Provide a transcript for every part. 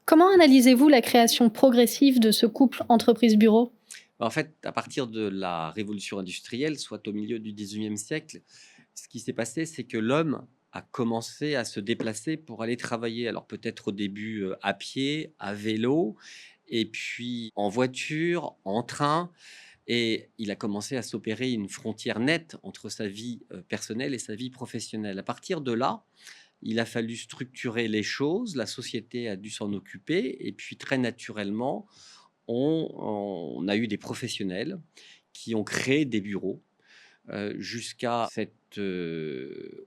Comment analysez-vous la création progressive de ce couple entreprise-bureau? En fait, à partir de la révolution industrielle, soit au milieu du 19e siècle, ce qui s'est passé, c'est que l'homme a commencé à se déplacer pour aller travailler. Alors peut-être au début à pied, à vélo, et puis en voiture, en train. Et il a commencé à s'opérer une frontière nette entre sa vie personnelle et sa vie professionnelle. À partir de là, il a fallu structurer les choses, la société a dû s'en occuper, et puis très naturellement, on a eu des professionnels qui ont créé des bureaux jusqu'à cette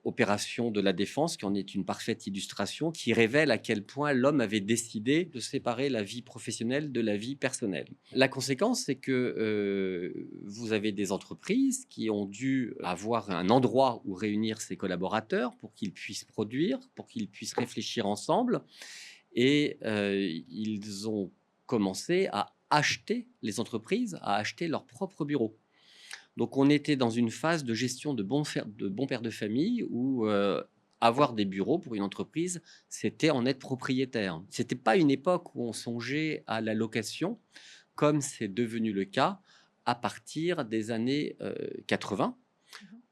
opération de la défense, qui en est une parfaite illustration, qui révèle à quel point l'homme avait décidé de séparer la vie professionnelle de la vie personnelle. La conséquence, c'est que vous avez des entreprises qui ont dû avoir un endroit où réunir ses collaborateurs pour qu'ils puissent produire, pour qu'ils puissent réfléchir ensemble. Et ils ont commencé à acheter, les entreprises, à acheter leurs propres bureaux. Donc on était dans une phase de gestion de bons pères de famille où avoir des bureaux pour une entreprise, c'était en être propriétaire. C'était pas une époque où on songeait à la location, comme c'est devenu le cas à partir des années 80,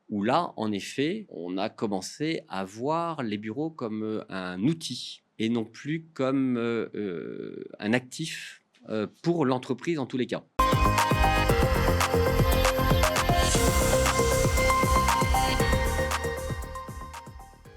où là, en effet, on a commencé à voir les bureaux comme un outil et non plus comme un actif pour l'entreprise en tous les cas.